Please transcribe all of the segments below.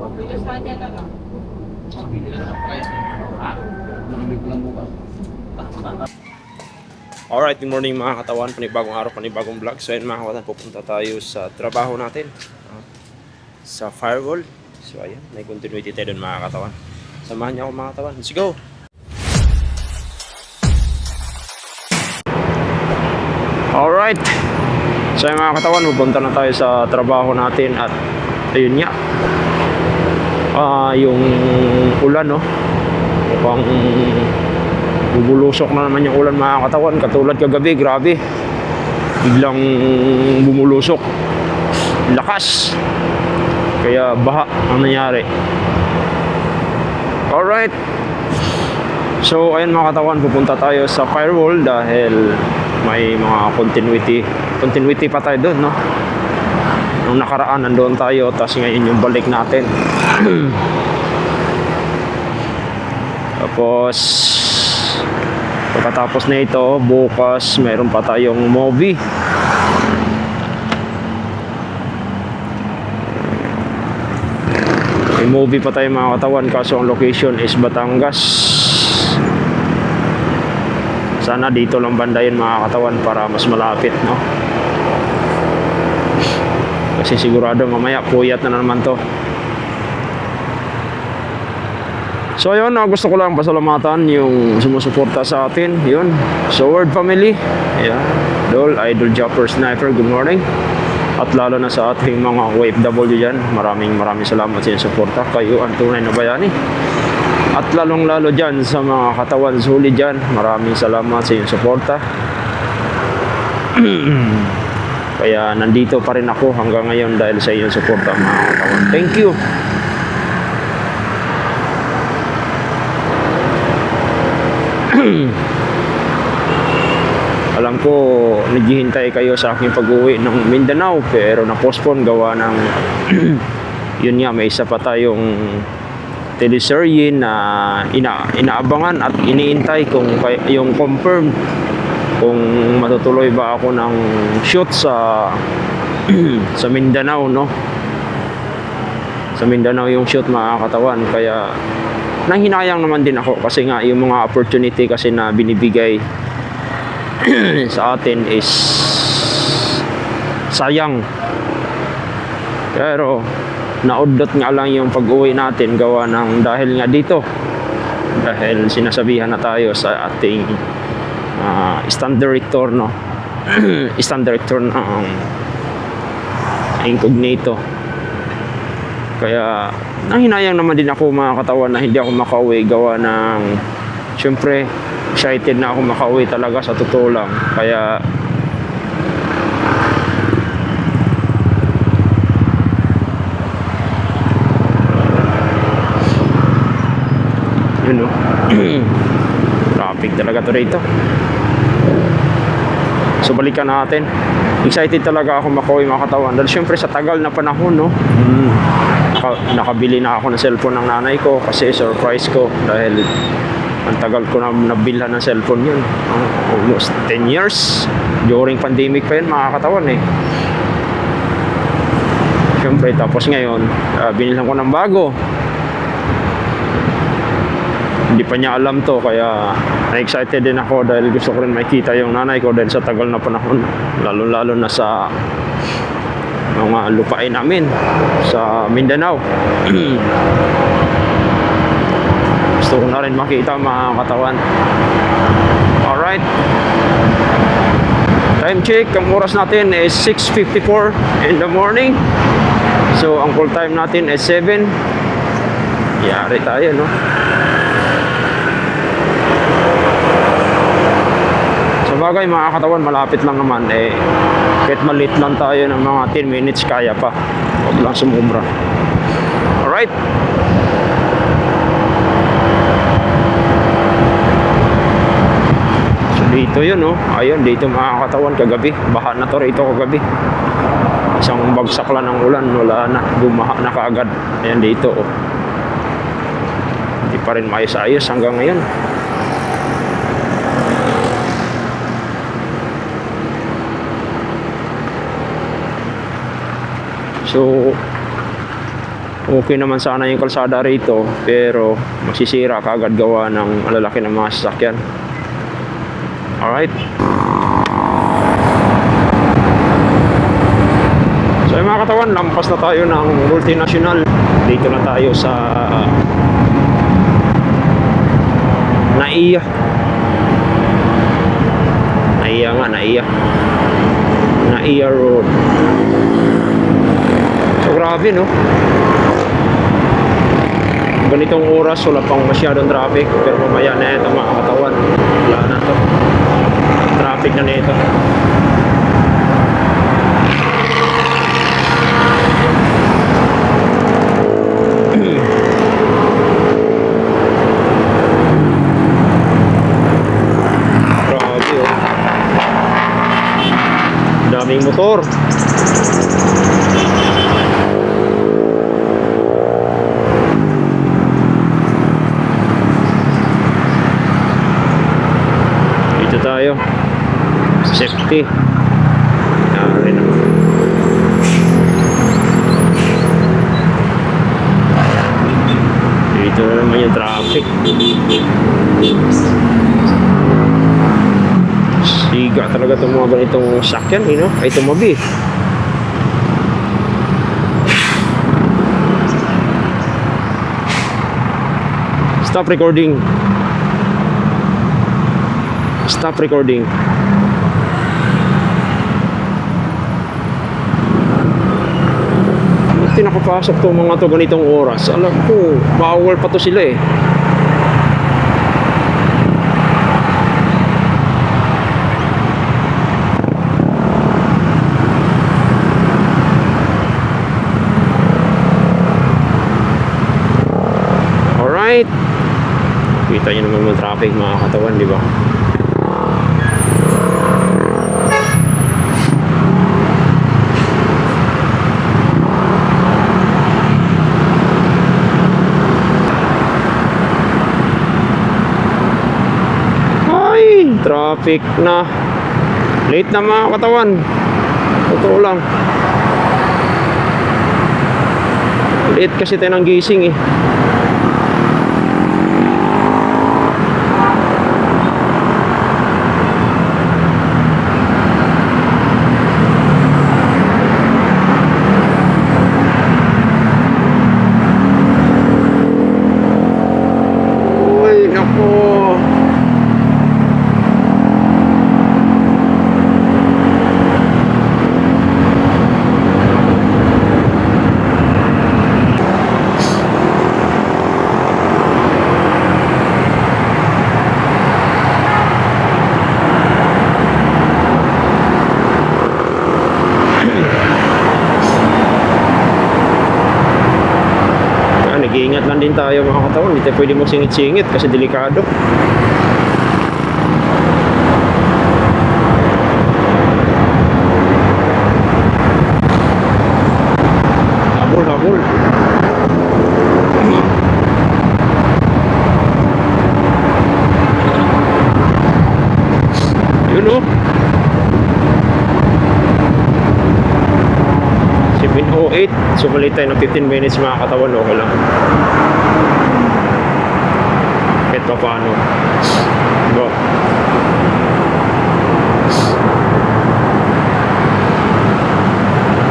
Bilis na niya na lang. Alright, good morning mga katawan, panibagong araw, panibagong vlog. So ayun mga katawan, pupunta tayo sa trabaho natin sa firewall. So ayan, may continuity tayo dun mga katawan. Samahan niyo ako mga katawan, let's go! Alright, so ayun mga katawan, pupunta na tayo sa trabaho natin. At ayun nga, yung ulan, no, mukhang bubulusok na naman yung ulan mga katawan. Katulad kagabi, grabe, biglang bumulusok, lakas, kaya baha ang nangyari. Alright, so ayun mga katawan, pupunta tayo sa firewall dahil may mga continuity pa tayo doon, no. Nung nakaraan nandoon tayo, tapos ngayon yung balik natin. Tapos pagkatapos na ito, bukas meron pa tayong movie. May movie pa tayo mga katawan, kaso ang location is Batangas. Sana dito lang banda yun mga katawan para mas malapit, no. Kasi sigurado mamaya puyat na naman to. So ayun, gusto ko lang pasalamatan yung sumusuporta sa atin. Yun, so Word Family, yeah, Idol Jumper Sniper, good morning. At lalo na sa ating mga OFW dyan, maraming salamat sa inyong suporta. Kayo ang tunay na bayani. At lalong lalo dyan sa mga katawan suli dyan, maraming salamat sa inyong suporta. Kaya nandito pa rin ako hanggang ngayon dahil sa inyong suporta mga katawan. Thank you. Alam ko naghihintay kayo sa aking pag-uwi ng Mindanao, pero na-postpone gawa ng yun nga, may isa pa tayong teleserye na inaabangan at iniintay kung yung confirm kung matutuloy ba ako ng shoot sa sa Mindanao, no. Sa Mindanao yung shoot mga katawan, kaya nanghinayang naman din ako kasi nga yung mga opportunity kasi na binibigay sa atin is sayang. Pero naudot nga lang yung pag-uwi natin gawa ng dahil nga dito, dahil sinasabihan na tayo sa ating stand director, no. Stand director ng Incognito. Kaya nanghinayang naman din ako mga katawan na hindi ako makauwi gawa ng syempre excited na ako makauwi talaga sa totoo lang. Kaya yun, no. Traffic talaga to rito. So balikan natin. Excited talaga ako makauwi mga katawan dahil syempre sa tagal na panahon, no. Nakabili na ako ng cellphone ng nanay ko kasi surprise ko dahil ang tagal ko na nabilhan ng cellphone yun, almost 10 years. During pandemic pa yun mga katawan eh. Syempre tapos ngayon binilhan ko ng bago. Hindi pa niya alam to, kaya na-excited din ako dahil gusto ko rin makita yung nanay ko dahil sa tagal na panahon, lalo na sa mga lupain namin sa Mindanao. Gusto ko na rin makita mga katawan. Alright, time check, ang oras natin is 6:54 in the morning. So ang call time natin is 7. Yari tayo, no. Sa bagay mga katawan, malapit lang naman eh. Kahit malit lang tayo ng mga 10 minutes kaya pa, huwag lang sumubra. Alright, so dito yun, no. Ayun, dito mga katawan, kagabi baha na to rito kagabi. Isang bagsak lang ng ulan, wala na, bumaha na kaagad. Ayan dito, oh. Hindi pa rin maayos-ayos hanggang ngayon. So Okay naman sana yung kalsada rito, pero masisira kaagad gawa ng malalaki ng mga sasakyan. Alright. So yung mga katawan, lampas na tayo ng multinational. Dito na tayo sa Naiya. Naiya Road. So grabe, no? Ganitong oras wala pang masyadong traffic, pero mamaya na ito mga katawan, wala na to, traffic na nito. Grabe, oh. Daming motor. Tayo safety. Yan. Dito na naman yung traffic. Siga talaga itong mga ganitong sakyan, you know? Ay tumabi. Stop recording. Stop recording. Buti nakapasok to mga to ganitong oras. Alam ko, bawal pa to sila eh. Alright. Kita nyo naman yung traffic mga katawan, di ba? Traffic na. Late na mga katawan. Totoo lang. Late kasi tayo ng gising eh. Uy, naku. Nag-iingat lang din tayo mga katawan. Hindi tayo pwede magsingit-singit kasi delikado. Habol. Yun o. 7:08. Sumalit tayo ng 15 minutes mga katawan. Okay lang. Kahit pa paano. Go.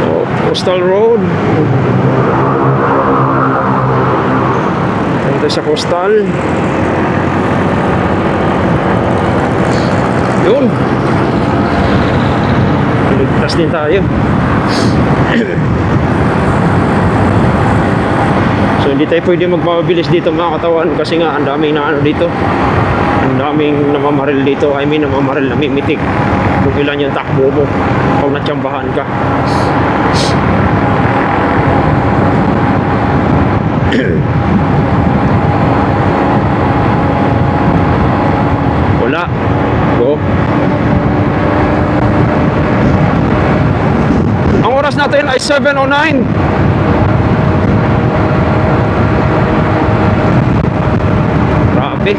Oh, Coastal Road. Punta sa Coastal. Yun. Ligtas din tayo. So hindi tayo pwede magpapabilis dito mga katawan kasi nga ang daming na ano dito, ang daming namamaril dito. I mean namamaril, namimitik kung ilan yung takbo mo pag natsambahan ka. Wala. Go. Ang oras natin ay 7:09. Grabe.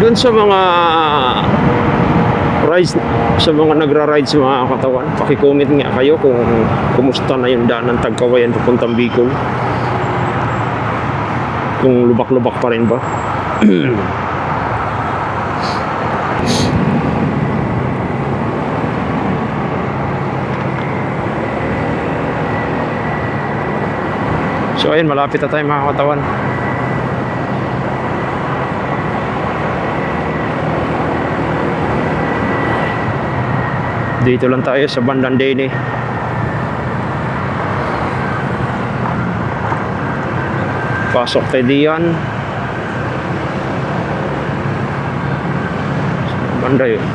Doon sa mga Sa mga nagra-ride sa mga katawan, paki-comment nga kayo kung kumusta na yung daan ng Tagkawayan papuntang Bicol. Kung lubak-lubak pa rin ba. So ayun, malapit na tayo mga katawan. Dito lang tayo sa bandang Dene. Pasok tayo diyan. Banda yun.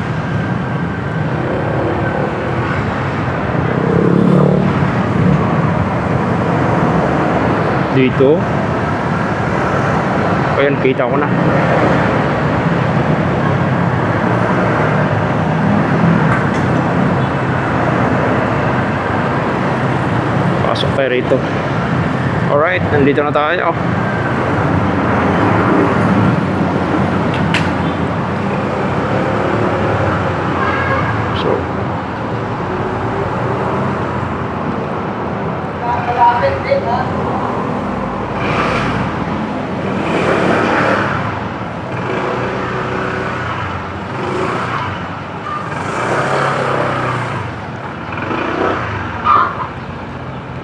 Dito. Ayan, kita ko na. Pasok tayo rito. Alright, nandito na tayo. So,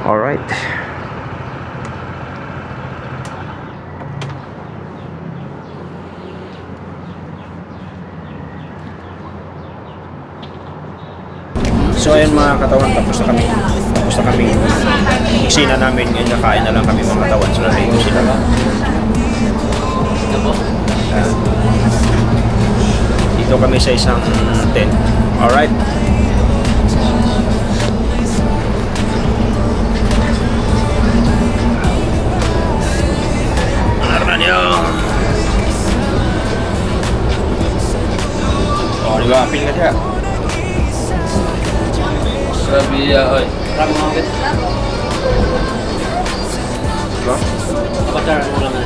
alright. So ayun mga katawan, tapos na kami kusina namin, ngayon nakain na lang kami mga katawan. So nalayo sila dito kami sa isang tent. Alright. Oh, di ba? Apil ka siya. Grabe oy. Ram mo agad. Diba? Abatar mo lang na.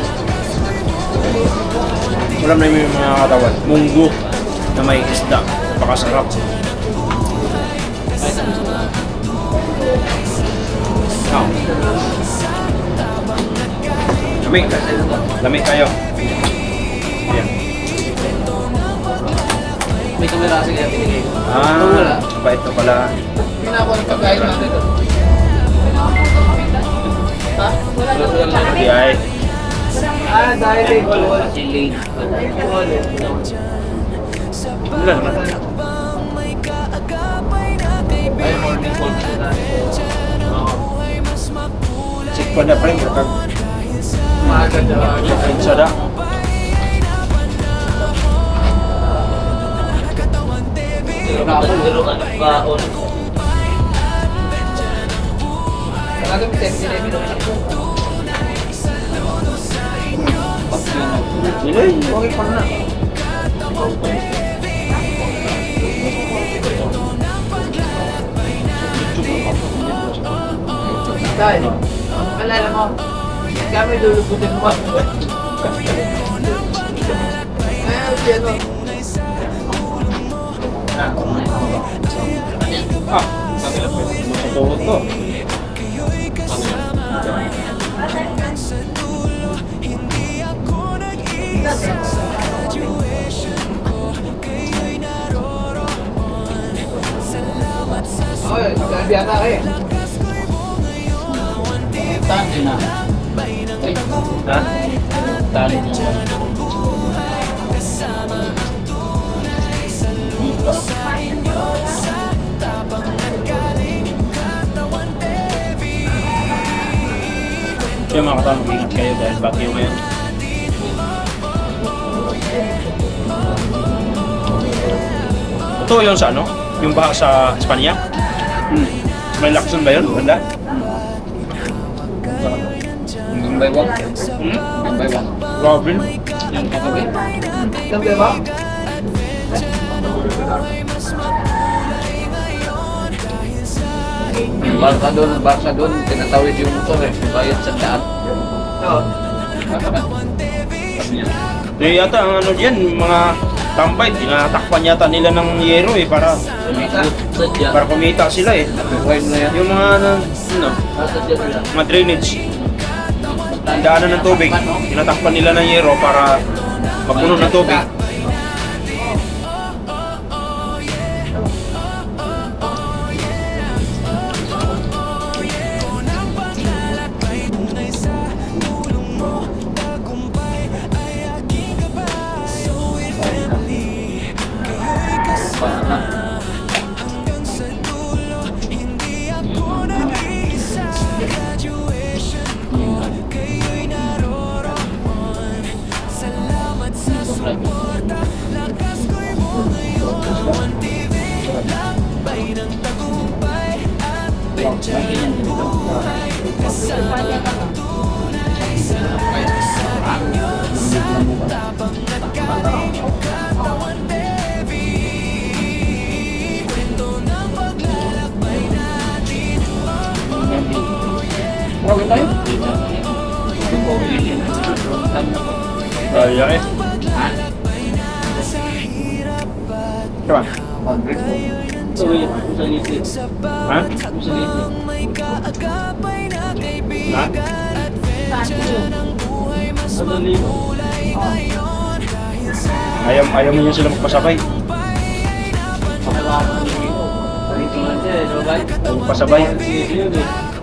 Ulam na yung mga katawan. Munggo na may isda. Napakasarap. Oh. Lamig kayo. Ayan. May kamera kasi kaya pinigay. Ah, bait na pala. Hindi na ako ng pagkain natin ito. Ha? Hindi ay. Dahil ay wala. Chili. Wala naman. Ay, morning call kasi tayo. Sik pa na pa rin. Maaga na. Sada. Dilo ka ng baon. Talagang 10 minutes. Nilay, okay pa na. Dahil, alala mo, kami lulubutin mo. Ayun, sino? Ah, matutuwa to. Oy, grabe ata kayo. Tani na. Ha? Tani na. Kaya mga katawan, mag-ingat kayo dahil bagyo ngayon. Ito yung sa ano? Yung baha sa Espanya? May lakson ba yun? Ganda? Yung by one. Hmm? Yung by one. Robin? Yung katabi. Yung by one. Barsa doon, tinatawid yung motor eh. Bayad sa daan. Oo. Yung yata ang ano diyan, mga tambay, tinatakpan yata nila ng yero eh, para Sadya. kumita sila eh. Buhay mo na yan. Yung mga, Sadya nila. mga drainage, ang daanan ng tubig, tinatakpan nila ng yero para mapuno ng tubig. Huwag tayo. Kaya eh. Diba? Sorry, sa ngiti. Ha? Sa ngiti. Ha? Madali. Ayaw mo nyo sila magpasabay. Dito nga siya, no guys? Magpasabay. Sige, sige.